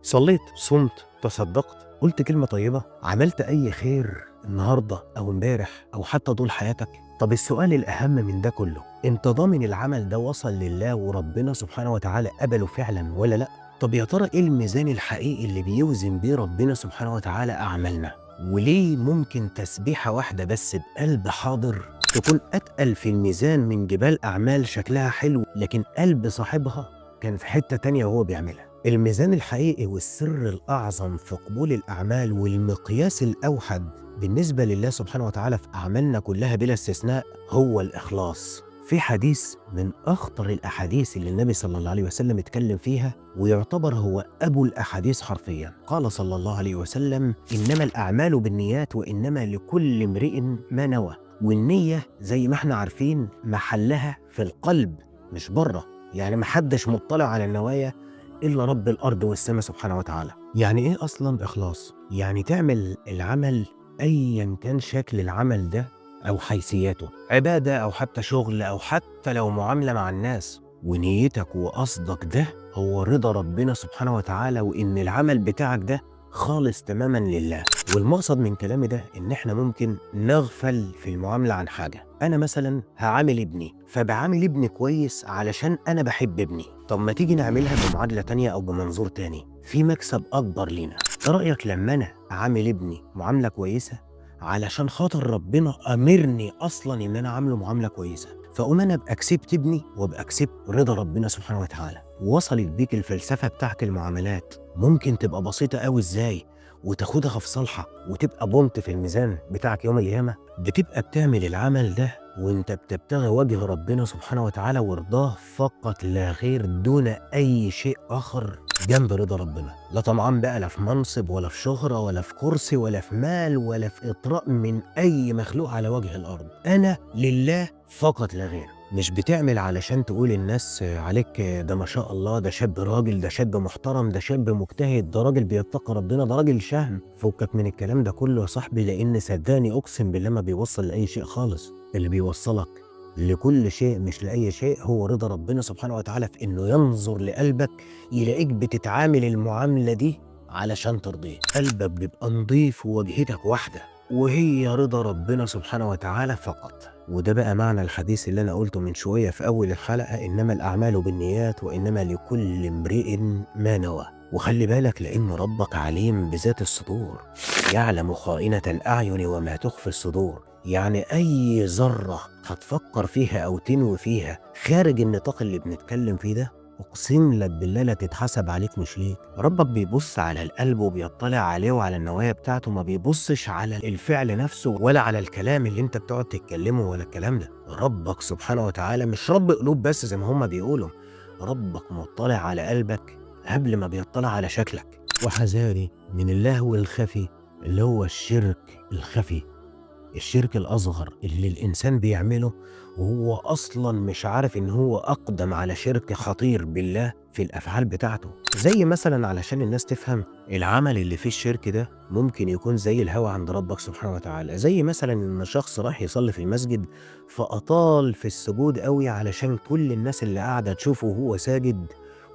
صليت، صمت، تصدقت، قلت كلمة طيبة، عملت أي خير النهاردة أو امبارح أو حتى طول حياتك. طب السؤال الأهم من ده كله، أنت ضامن العمل ده وصل لله وربنا سبحانه وتعالى قبله فعلا ولا لأ؟ طب يا ترى إيه الميزان الحقيقي اللي بيوزن بيه ربنا سبحانه وتعالى أعمالنا؟ وليه ممكن تسبيحة واحدة بس بقلب حاضر تكون أتقل في الميزان من جبال أعمال شكلها حلو لكن قلب صاحبها كان في حتة تانية وهو بيعملها؟ الميزان الحقيقي والسر الأعظم في قبول الأعمال والمقياس الأوحد بالنسبة لله سبحانه وتعالى في أعمالنا كلها بلا استثناء هو الإخلاص. في حديث من أخطر الأحاديث اللي النبي صلى الله عليه وسلم اتكلم فيها ويعتبر هو أبو الأحاديث حرفيا. قال صلى الله عليه وسلم: إنما الأعمال بالنيات وإنما لكل امرئ ما نوى. والنية زي ما احنا عارفين محلها في القلب مش بره، يعني محدش مطلع على النوايا إلا رب الأرض والسماء سبحانه وتعالى. يعني إيه أصلاً إخلاص؟ يعني تعمل العمل أياً كان شكل العمل ده أو حيثياته، عبادة أو حتى شغل أو حتى لو معاملة مع الناس، ونيتك وقصدك ده هو رضا ربنا سبحانه وتعالى وإن العمل بتاعك ده خالص تماماً لله. والمقصد من كلامي ده إن إحنا ممكن نغفل في المعاملة عن حاجة. أنا مثلاً هعامل ابني، فبعامل ابني كويس علشان أنا بحب ابني. طب ما تيجي نعملها بمعادلة تانية أو بمنظور تاني في مكسب أكبر لينا. إيه رأيك لما أنا أعامل ابني معاملة كويسة علشان خاطر ربنا أمرني أصلا إن أنا أعامله معاملة كويسة، فأقوم أنا أبقى كسبت ابني وأبقى كسبت رضا ربنا سبحانه وتعالى. وصلت بيك الفلسفة بتاعت المعاملات ممكن تبقى بسيطة أوي إزاي وتاخدها في صالحة وتبقى بونت في الميزان بتاعك يوم القيامة. بتبقى بتعمل العمل ده وانت بتبتغي وجه ربنا سبحانه وتعالى ورضاه فقط لا غير، دون اي شيء اخر جنب رضا ربنا. لا طمعان بقى لا في منصب ولا في شهرة ولا في كرسي ولا في مال ولا في اطراء من اي مخلوق على وجه الارض. انا لله فقط لا غير. مش بتعمل علشان تقول الناس عليك ده ما شاء الله، ده شاب راجل، ده شاب محترم، ده شاب مجتهد، ده راجل بيتقي ربنا، ده راجل شهم. فكك من الكلام ده كله يا صاحبي، لان صدقني اقسم بالله ما بيوصل لاي شيء خالص. اللي بيوصلك لكل شيء مش لأي شيء هو رضا ربنا سبحانه وتعالى في إنه ينظر لقلبك يلاقيك بتتعامل المعاملة دي علشان ترضيه. قلبك بيبقى نضيف ووجهتك واحدة وهي رضا ربنا سبحانه وتعالى فقط. وده بقى معنى الحديث اللي أنا قلته من شوية في أول الحلقة: إنما الأعمال بالنيات وإنما لكل امرئ ما نوى. وخلي بالك لأن ربك عليم بذات الصدور، يعلم خائنة الأعين وما تخفي الصدور. يعني أي ذرة هتفكر فيها أو تنوي فيها خارج النطاق اللي بنتكلم فيه ده أقسم لك بالله لا تتحسب عليك مش ليك. ربك بيبص على القلب وبيطلع عليه وعلى النوايا بتاعته، ما بيبصش على الفعل نفسه ولا على الكلام اللي انت بتقعد تتكلمه ولا الكلام ده. ربك سبحانه وتعالى مش رب قلوب بس زي ما هما بيقولوا، ربك مطلع على قلبك قبل ما بيطلع على شكلك. وحذاري من اللهو الخفي اللي هو الشرك الخفي، الشرك الأصغر اللي الإنسان بيعمله وهو أصلا مش عارف إن هو أقدم على شرك خطير بالله في الأفعال بتاعته. زي مثلا علشان الناس تفهم العمل اللي فيه الشرك ده ممكن يكون زي الهوى عند ربك سبحانه وتعالى. زي مثلا إن شخص راح يصلي في المسجد فأطال في السجود قوي علشان كل الناس اللي قاعدة تشوفه وهو ساجد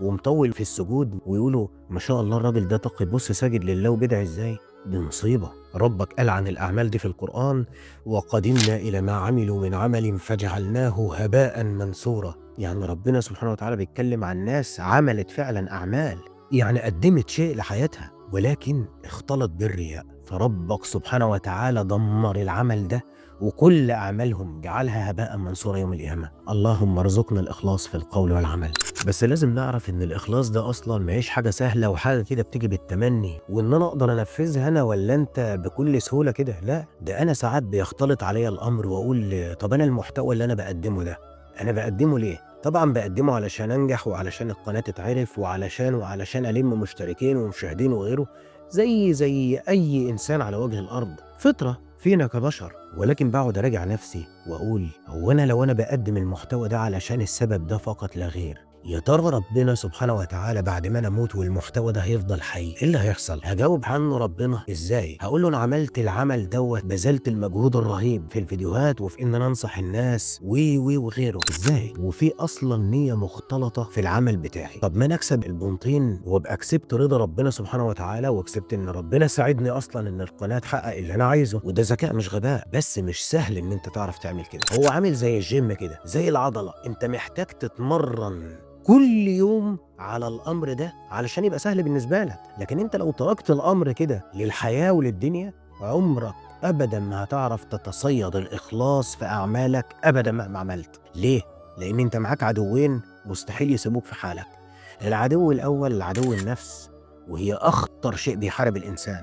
ومطول في السجود ويقولوا ما شاء الله الراجل ده تقي، بص ساجد لله وبدع ازاي. دي مصيبة. ربك قال عن الأعمال دي في القرآن: وقدمنا إلى ما عملوا من عمل فجعلناه هباء منثورا. يعني ربنا سبحانه وتعالى بيتكلم عن ناس عملت فعلا أعمال، يعني قدمت شيء لحياتها ولكن اختلط بالرياء، فربك سبحانه وتعالى دمر العمل ده وكل أعمالهم جعلها هباء منثورا يوم القيامة. اللهم ارزقنا الإخلاص في القول والعمل. بس لازم نعرف ان الاخلاص ده اصلا معيش حاجه سهله وحاجه كده بتيجي بالتمني وان انا اقدر انفذها انا ولا انت بكل سهوله كده. لا، ده انا ساعات بيختلط عليا الامر واقول طب انا المحتوى اللي انا بقدمه ده انا بقدمه ليه؟ طبعا بقدمه علشان انجح وعلشان القناه تتعرف وعلشان الم مشتركين ومشاهدين وغيره، زي اي انسان على وجه الارض، فطره فينا كبشر. ولكن بقعد اراجع نفسي واقول هو انا لو انا بقدم المحتوى ده علشان السبب ده فقط لا غير، يا ترى ربنا سبحانه وتعالى بعد ما انا اموت والمحتوى ده هيفضل حي، ايه اللي هيحصل؟ هجاوب عنه ربنا ازاي؟ هقول له انا عملت العمل دوت، بذلت المجهود الرهيب في الفيديوهات وفي ان انا انصح الناس وغيره، ازاي؟ وفي اصلا نيه مختلطه في العمل بتاعي. طب ما انا اكسب البونطين وابقى كسبت رضا ربنا سبحانه وتعالى، وكسبت ان ربنا ساعدني اصلا ان القناه تحقق اللي انا عايزه، وده ذكاء مش غباء، بس مش سهل ان انت تعرف تعمل كده. هو عامل زي الجيم كده، زي العضله، انت محتاج تتمرن كل يوم على الامر ده علشان يبقى سهل بالنسبه لك. لكن انت لو تركت الامر كده للحياه وللدنيا، عمرك ابدا ما هتعرف تتصيد الاخلاص في اعمالك ابدا مهما عملت. ليه؟ لان انت معاك عدوين مستحيل يسيبوك في حالك. العدو الاول عدو النفس، وهي اخطر شيء بيحارب الانسان.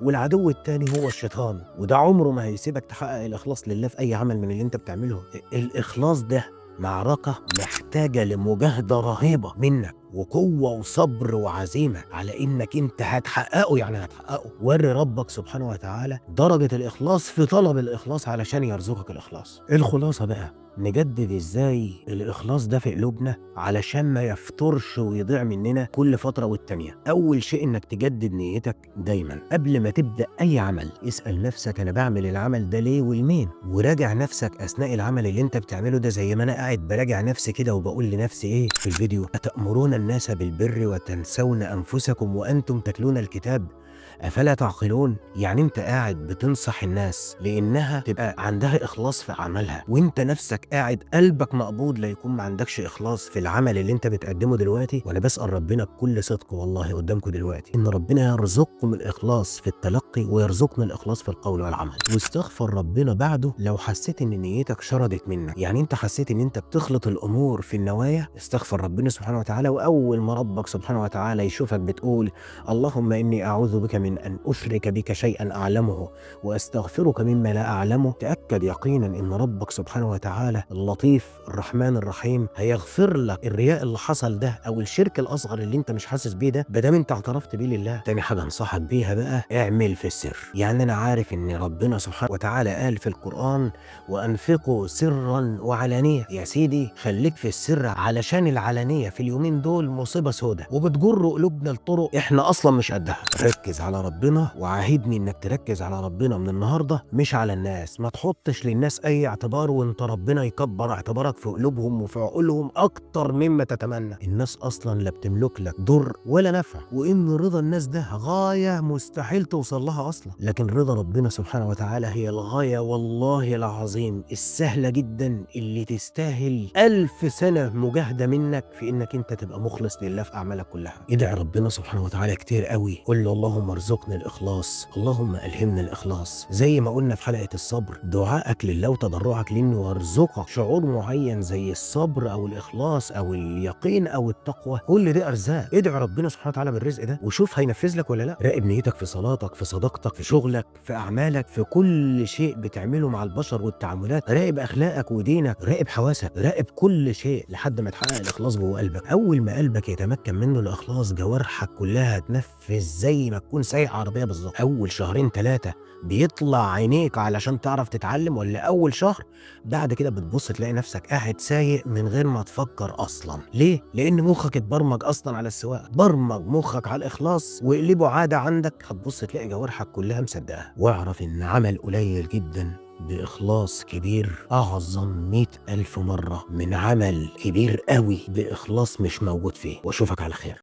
والعدو التاني هو الشيطان، وده عمره ما هيسيبك تحقق الاخلاص لله في اي عمل من اللي انت بتعمله. الاخلاص ده معركة محتاجة لمجاهدة رهيبة منك، وقوة وصبر وعزيمة على انك انت هتحققه. يعني هتحققه. وري ربك سبحانه وتعالى درجة الاخلاص في طلب الاخلاص علشان يرزقك الاخلاص. الخلاصة بقى، نجدد ازاي الاخلاص ده في قلوبنا علشان ما يفترش ويضيع مننا كل فترة والتانية. اول شيء انك تجدد نيتك دايما قبل ما تبدأ اي عمل. اسأل نفسك انا بعمل العمل ده ليه ولمين، وراجع نفسك اثناء العمل اللي انت بتعمله ده، زي ما انا قاعد براجع نفسي كده وبقول لنفسي ايه في الفيديو: أتأمرون الناس بالبر وتنسون انفسكم وانتم تتلون الكتاب أفلا تعقلون؟ يعني أنت قاعد بتنصح الناس لأنها تبقى عندها إخلاص في عملها، وأنت نفسك قاعد قلبك مقبوض لا يكون ما عندكش إخلاص في العمل اللي أنت بتقدمه دلوقتي. وأنا بسأل ربنا بكل صدق والله قدامكم دلوقتي إن ربنا يرزقكم الإخلاص في التلقي ويرزقنا الإخلاص في القول والعمل. واستغفر ربنا بعده لو حسيت إن نيتك شردت منك، يعني أنت حسيت إن أنت بتخلط الأمور في النوايا، استغفر ربنا سبحانه وتعالى. وأول ما ربك سبحانه وتعالى يشوفك بتقول اللهم إني أعوذ بك من أن أشرك بك شيئا أعلمه وأستغفرك مما لا أعلمه، تأكد يقينا إن ربك سبحانه وتعالى اللطيف الرحمن الرحيم هيغفر لك الرياء اللي حصل ده أو الشرك الأصغر اللي أنت مش حاسس بيه ده، بدام أنت اعترفت بيه لله. تاني حاجة أنصحك بيها بقى، اعمل في السر. يعني أنا عارف إن ربنا سبحانه وتعالى قال في القرآن وأنفقوا سرا وعلانية. يا سيدي خليك في السر، علشان العلانية في اليومين دول مصيبة سودة وبتجر قلوبنا لطرق إحنا أصلا مش قدها. ركز على ربنا، وعاهدني انك تركز على ربنا من النهارده مش على الناس. ما تحطش للناس اي اعتبار، وانت ربنا يكبر اعتبارك في قلوبهم وفي عقولهم اكتر مما تتمنى. الناس اصلا لا بتملك لك ضر ولا نفع، وان رضا الناس ده غايه مستحيل توصل لها اصلا. لكن رضا ربنا سبحانه وتعالى هي الغايه والله العظيم السهله جدا اللي تستاهل 1000 سنه مجاهده منك في انك انت تبقى مخلص لله في اعمالك كلها. ادعي ربنا سبحانه وتعالى كتير قوي، قل له اللهم ارزقني الإخلاص، اللهم ألهمنا الإخلاص. زي ما قلنا في حلقة الصبر، دعائك لله وتضرعك لأنه يرزقك شعور معين زي الصبر أو الإخلاص أو اليقين أو التقوى، كل دي أرزاق. ادعي ربنا سبحانه وتعالى بالرزق ده وشوف هينفذ لك ولا لا. راقب نيتك في صلاتك، في صداقتك، في شغلك، في أعمالك، في كل شيء بتعمله مع البشر والتعاملات. راقب أخلاقك ودينك، راقب حواسك، راقب كل شيء لحد ما تحقق الإخلاص جوه قلبك. أول ما قلبك يتمكن منه الإخلاص، جوارحك كلها هتنفذ زي ما تكون سايق عربية بالظبط. اول شهرين 3 بيطلع عينيك علشان تعرف تتعلم، ولا اول شهر؟ بعد كده بتبص تلاقي نفسك قاعد سايق من غير ما تفكر اصلا. ليه؟ لان مخك اتبرمج اصلا على السواقه، برمج مخك على الاخلاص وقلبه عاده عندك. هتبص تلاقي جوارحك كلها مصدقه. واعرف ان عمل قليل جدا بإخلاص كبير أعظم 100,000 مرة من عمل كبير قوي بإخلاص مش موجود فيه. وأشوفك على خير.